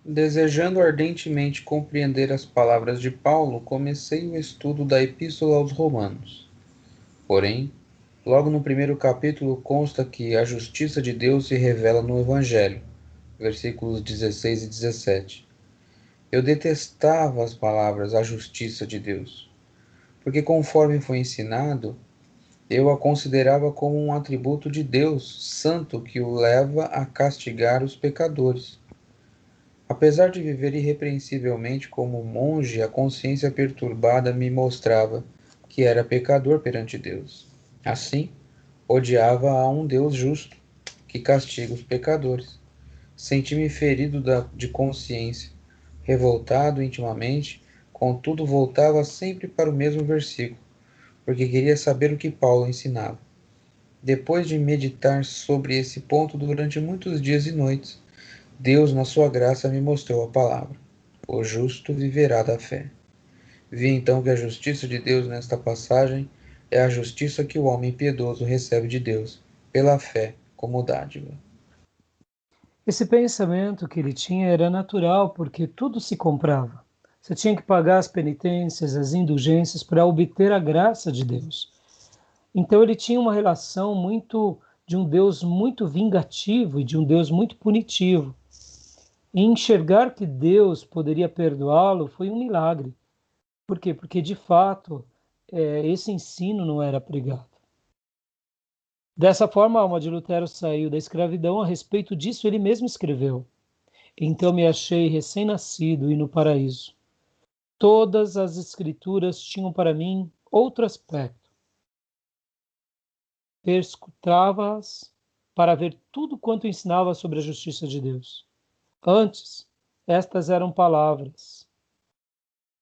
Desejando ardentemente compreender as palavras de Paulo, comecei o estudo da Epístola aos Romanos. Porém, logo no primeiro capítulo consta que a justiça de Deus se revela no Evangelho, versículos 16 e 17. Eu detestava as palavras a justiça de Deus, porque conforme foi ensinado, eu a considerava como um atributo de Deus santo que o leva a castigar os pecadores. Apesar de viver irrepreensivelmente como monge, a consciência perturbada me mostrava que era pecador perante Deus. Assim, odiava a um Deus justo, que castiga os pecadores. Senti-me ferido de consciência, revoltado intimamente, contudo voltava sempre para o mesmo versículo, porque queria saber o que Paulo ensinava. Depois de meditar sobre esse ponto durante muitos dias e noites, Deus, na sua graça, me mostrou a palavra. O justo viverá da fé. Vi então que a justiça de Deus nesta passagem é a justiça que o homem piedoso recebe de Deus, pela fé, como dádiva. Esse pensamento que ele tinha era natural, porque tudo se comprava. Você tinha que pagar as penitências, as indulgências para obter a graça de Deus. Então ele tinha uma relação muito de um Deus muito vingativo e de um Deus muito punitivo. E enxergar que Deus poderia perdoá-lo foi um milagre. Por quê? Porque de fato esse ensino não era pregado. Dessa forma, a alma de Lutero saiu da escravidão. A respeito disso, ele mesmo escreveu: então me achei recém-nascido e no paraíso. Todas as escrituras tinham para mim outro aspecto. Perscrutava-as para ver tudo quanto ensinava sobre a justiça de Deus. Antes, estas eram palavras.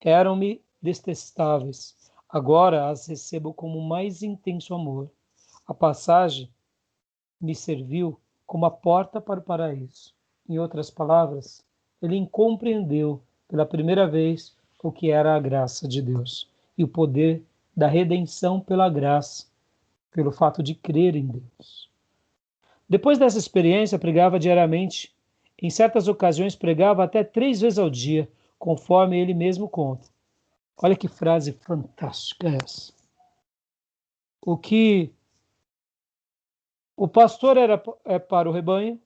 Eram-me detestáveis. Agora as recebo como mais intenso amor. A passagem me serviu como a porta para o paraíso. Em outras palavras, ele compreendeu pela primeira vez o que era a graça de Deus e o poder da redenção pela graça, pelo fato de crer em Deus. Depois dessa experiência, pregava diariamente. Em certas ocasiões, pregava até 3 vezes ao dia, conforme ele mesmo conta. Olha que frase fantástica essa. O pastor é para o rebanho,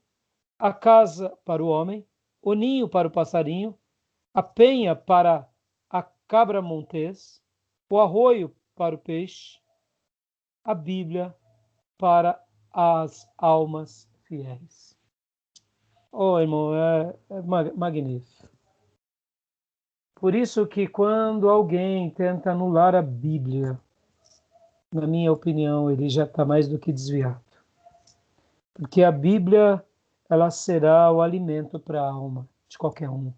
a casa para o homem, o ninho para o passarinho, a penha para a cabra montês, o arroio para o peixe, a Bíblia para as almas fiéis. Oh, irmão, é magnífico. Por isso que quando alguém tenta anular a Bíblia, na minha opinião, ele já está mais do que desviado. Porque a Bíblia, ela será o alimento para a alma de qualquer um.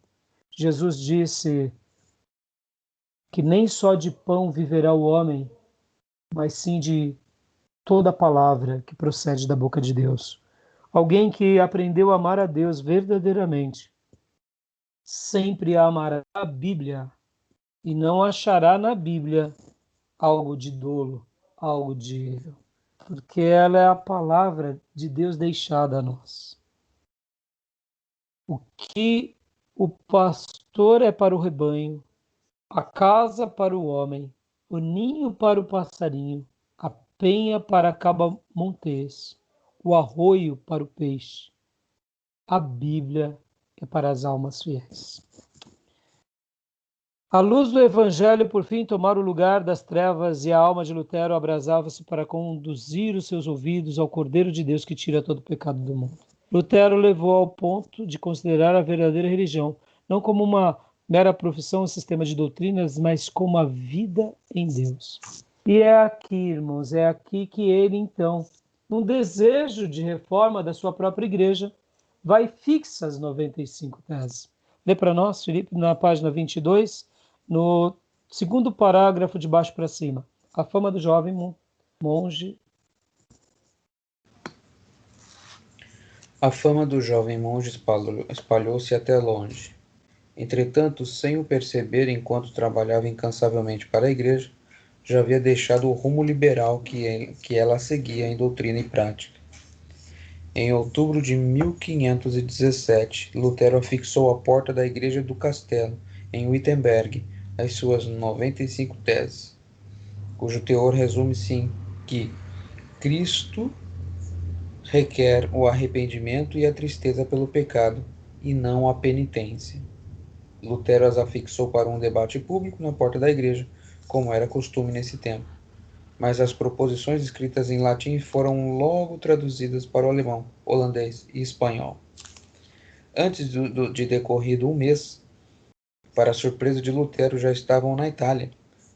Jesus disse que nem só de pão viverá o homem, mas sim de toda palavra que procede da boca de Deus. Alguém que aprendeu a amar a Deus verdadeiramente, sempre amará a Bíblia e não achará na Bíblia algo de dolo, algo de erro, porque ela é a palavra de Deus deixada a nós. O que o pastor é para o rebanho, a casa para o homem, o ninho para o passarinho, a penha para a cabra montês, o arroio para o peixe. A Bíblia é para as almas fiéis. A luz do Evangelho, por fim, tomara o lugar das trevas e a alma de Lutero abrasava-se para conduzir os seus ouvidos ao Cordeiro de Deus que tira todo o pecado do mundo. Lutero levou ao ponto de considerar a verdadeira religião não como uma mera profissão ou sistema de doutrinas, mas como a vida em Deus. E é aqui, irmãos, é aqui que ele, então, num desejo de reforma da sua própria igreja, vai e fixa as 95 teses. Lê para nós, Felipe, na página 22, no segundo parágrafo de baixo para cima. A fama do jovem monge. A fama do jovem monge espalhou-se até longe. Entretanto, sem o perceber enquanto trabalhava incansavelmente para a igreja, já havia deixado o rumo liberal que ela seguia em doutrina e prática. Em outubro de 1517, Lutero afixou à porta da igreja do castelo, em Wittenberg, as suas 95 teses, cujo teor resume-se em que Cristo requer o arrependimento e a tristeza pelo pecado, e não a penitência. Lutero as afixou para um debate público na porta da igreja, como era costume nesse tempo. Mas as proposições escritas em latim foram logo traduzidas para o alemão, holandês e espanhol. Antes de decorrido um mês, para a surpresa de Lutero, já estavam na Itália,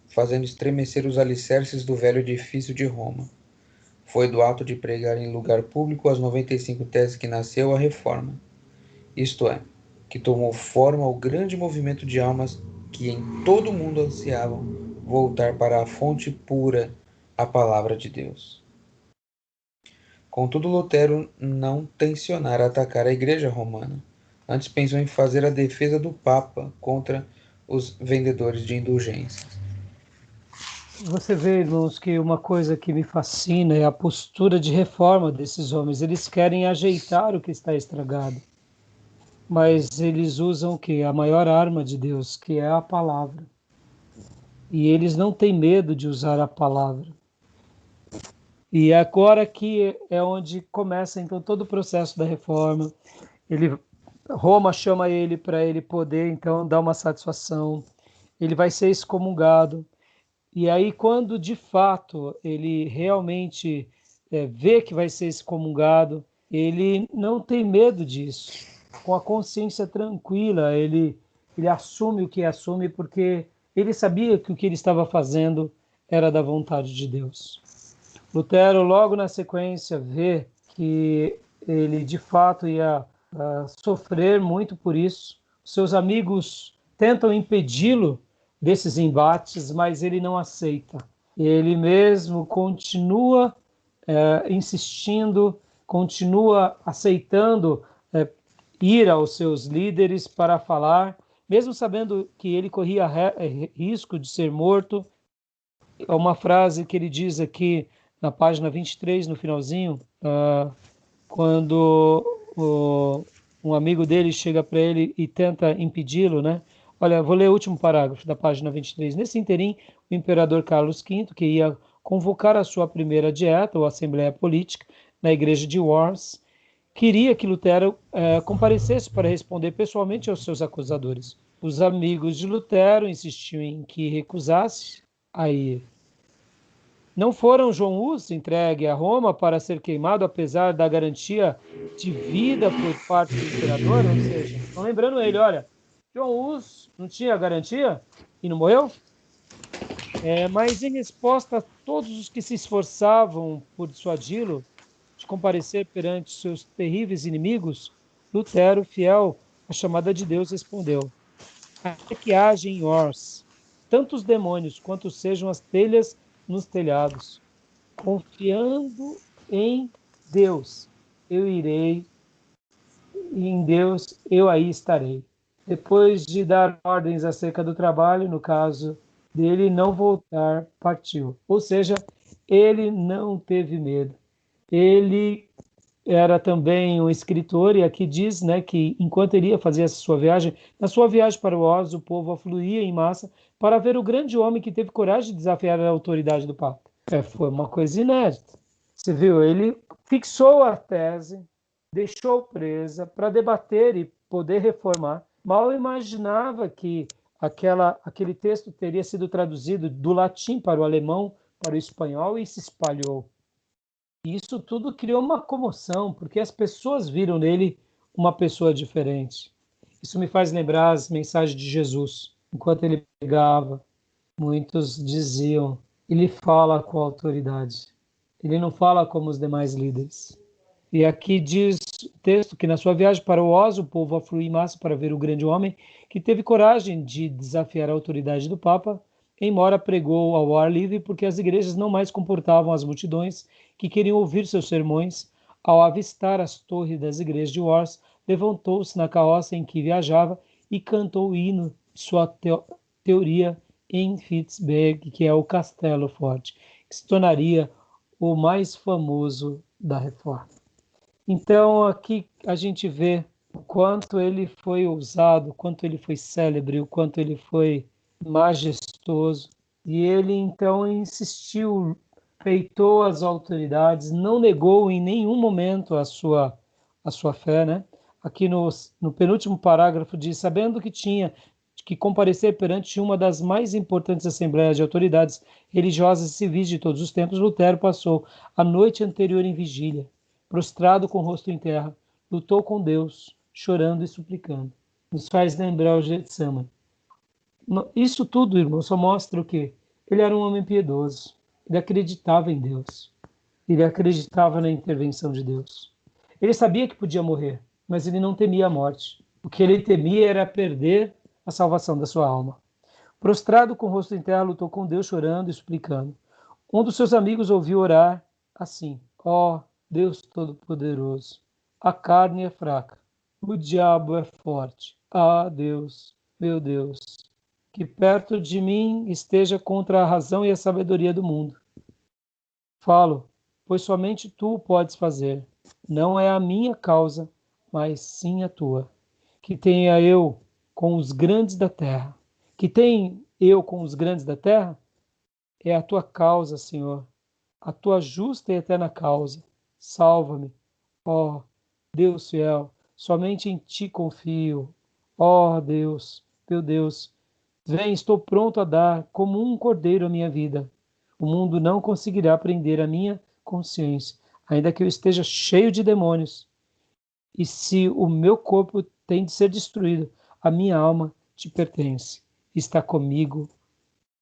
fazendo estremecer os alicerces do velho edifício de Roma. Foi do ato de pregar em lugar público as 95 teses que nasceu a reforma. Isto é, que tomou forma o grande movimento de almas que em todo o mundo ansiavam voltar para a fonte pura, a palavra de Deus. Contudo, Lutero não tencionara atacar a Igreja Romana. Antes pensou em fazer a defesa do Papa contra os vendedores de indulgências. Você vê, irmãos, que uma coisa que me fascina é a postura de reforma desses homens. Eles querem ajeitar o que está estragado, mas eles usam o quê? A maior arma de Deus, que é a palavra. E eles não têm medo de usar a palavra. E agora que é onde começa então todo o processo da reforma. Roma chama ele para ele poder então dar uma satisfação. Ele vai ser excomungado. E aí, quando de fato ele realmente vê que vai ser excomungado, ele não tem medo disso. Com a consciência tranquila, ele assume o que assume, porque ele sabia que o que ele estava fazendo era da vontade de Deus. Lutero, logo na sequência, vê que ele de fato ia sofrer muito por isso. Seus amigos tentam impedi-lo desses embates, mas ele não aceita. Ele mesmo continua insistindo, continua aceitando ir aos seus líderes para falar, mesmo sabendo que ele corria risco de ser morto. É uma frase que ele diz aqui na página 23, no finalzinho, quando um amigo dele chega para ele e tenta impedi-lo, né? Olha, vou ler o último parágrafo da página 23. Nesse interim, o imperador Carlos V, que ia convocar a sua primeira dieta, ou assembleia política, na igreja de Worms, queria que Lutero comparecesse para responder pessoalmente aos seus acusadores. Os amigos de Lutero insistiam em que recusasse a ir. Não foram João Hus entregue a Roma para ser queimado, apesar da garantia de vida por parte do imperador? Ou seja, estão lembrando ele, olha, João Hus não tinha garantia e não morreu? Mas em resposta a todos os que se esforçavam por dissuadi-lo de comparecer perante seus terríveis inimigos, Lutero, fiel à chamada de Deus, respondeu: até que haja em Ors tantos demônios quanto sejam as telhas nos telhados, confiando em Deus, eu irei, e em Deus eu aí estarei. Depois de dar ordens acerca do trabalho, no caso dele não voltar, partiu. Ou seja, ele não teve medo. Ele era também um escritor, e aqui diz, né, que enquanto ele ia fazer essa sua viagem, na sua viagem para o Oz, o povo afluía em massa para ver o grande homem que teve coragem de desafiar a autoridade do Papa. Foi uma coisa inédita. Você viu, ele fixou a tese, deixou presa para debater e poder reformar. Mal imaginava que aquele texto teria sido traduzido do latim para o alemão, para o espanhol, e se espalhou. E isso tudo criou uma comoção, porque as pessoas viram nele uma pessoa diferente. Isso me faz lembrar as mensagens de Jesus. Enquanto ele pregava, muitos diziam, ele fala com autoridade. Ele não fala como os demais líderes. E aqui diz o texto que na sua viagem para Oz, o povo afluiu em massa para ver o grande homem que teve coragem de desafiar a autoridade do Papa, embora pregou ao ar livre porque as igrejas não mais comportavam as multidões que queriam ouvir seus sermões. Ao avistar as torres das igrejas de Worms, levantou-se na carroça em que viajava e cantou o hino de sua teoria em Fitzberg, que é o Castelo Forte, que se tornaria o mais famoso da Reforma. Então, aqui a gente vê o quanto ele foi ousado, o quanto ele foi célebre, o quanto ele foi majestoso. E ele, então, insistiu, peitou as autoridades, não negou em nenhum momento a sua fé, né? Aqui no penúltimo parágrafo diz, sabendo que tinha que comparecer perante uma das mais importantes assembleias de autoridades religiosas e civis de todos os tempos, Lutero passou a noite anterior em vigília, prostrado com o rosto em terra, lutou com Deus, chorando e suplicando. Nos faz lembrar o Getsemane. Isso tudo, irmão, só mostra o quê? Ele era um homem piedoso, ele acreditava em Deus, ele acreditava na intervenção de Deus. Ele sabia que podia morrer, mas ele não temia a morte. O que ele temia era perder a salvação da sua alma. Prostrado com o rosto em terra, lutou com Deus, chorando e suplicando. Um dos seus amigos ouviu orar assim: ó Deus Todo-Poderoso, a carne é fraca, o diabo é forte. Ah, Deus, meu Deus, que perto de mim esteja contra a razão e a sabedoria do mundo. Falo, pois somente tu o podes fazer. Não é a minha causa, mas sim a tua. Que tenha eu com os grandes da terra. Que tenha eu com os grandes da terra? É a tua causa, Senhor, a tua justa e eterna causa. Salva-me, ó Deus fiel, somente em ti confio. Ó Deus, meu Deus, vem, estou pronto a dar como um cordeiro a minha vida. O mundo não conseguirá prender a minha consciência, ainda que eu esteja cheio de demônios. E se o meu corpo tem de ser destruído, a minha alma te pertence, está comigo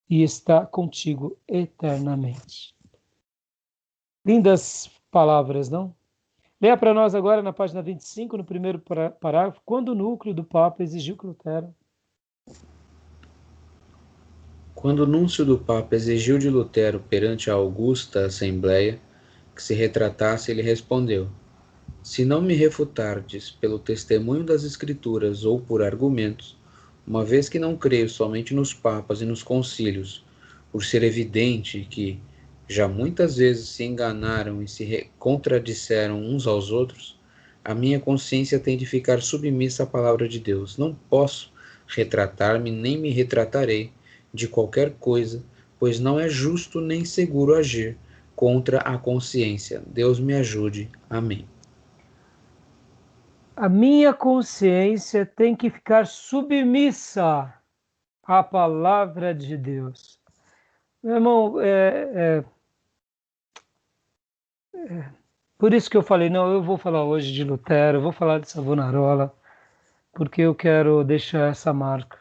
e está contigo eternamente. Lindas palavras, não? Leia para nós agora na página 25, no primeiro parágrafo, quando o núcleo do Papa exigiu que Lutero... Quando o núncio do Papa exigiu de Lutero perante a augusta Assembleia que se retratasse, ele respondeu: se não me refutardes pelo testemunho das Escrituras ou por argumentos, uma vez que não creio somente nos papas e nos concílios, por ser evidente que já muitas vezes se enganaram e se contradisseram uns aos outros, a minha consciência tem de ficar submissa à palavra de Deus. Não posso retratar-me, nem me retratarei de qualquer coisa, pois não é justo nem seguro agir contra a consciência. Deus me ajude. Amém. A minha consciência tem que ficar submissa à palavra de Deus. Meu irmão, por isso que eu falei, não, eu vou falar hoje de Lutero, eu vou falar de Savonarola, porque eu quero deixar essa marca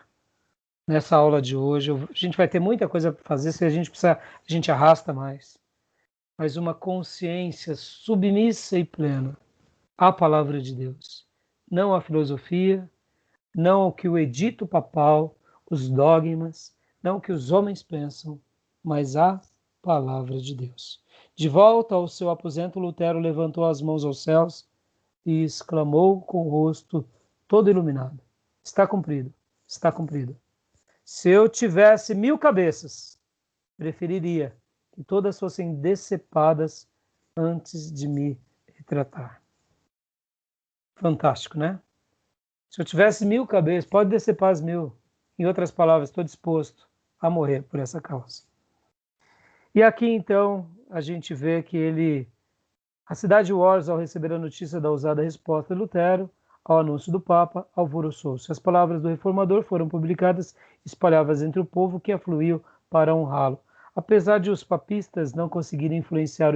nessa aula de hoje. A gente vai ter muita coisa para fazer, se a gente precisar, a gente arrasta mais. Mas uma consciência submissa e plena à palavra de Deus. Não à filosofia, não ao que o edito papal, os dogmas, não o que os homens pensam, mas à palavra de Deus. De volta ao seu aposento, Lutero levantou as mãos aos céus e exclamou com o rosto todo iluminado: está cumprido, está cumprido. Se eu tivesse 1000 cabeças, preferiria que todas fossem decepadas antes de me retratar. Fantástico, né? Se eu tivesse 1000 cabeças, pode decepar as 1000. Em outras palavras, estou disposto a morrer por essa causa. E aqui, então, a gente vê que a cidade de Worms, ao receber a notícia da ousada resposta de Lutero ao anúncio do Papa, alvoroçou-se. As palavras do reformador foram publicadas, espalhadas entre o povo que afluiu para honrá-lo. Apesar de os papistas não conseguirem influenciar o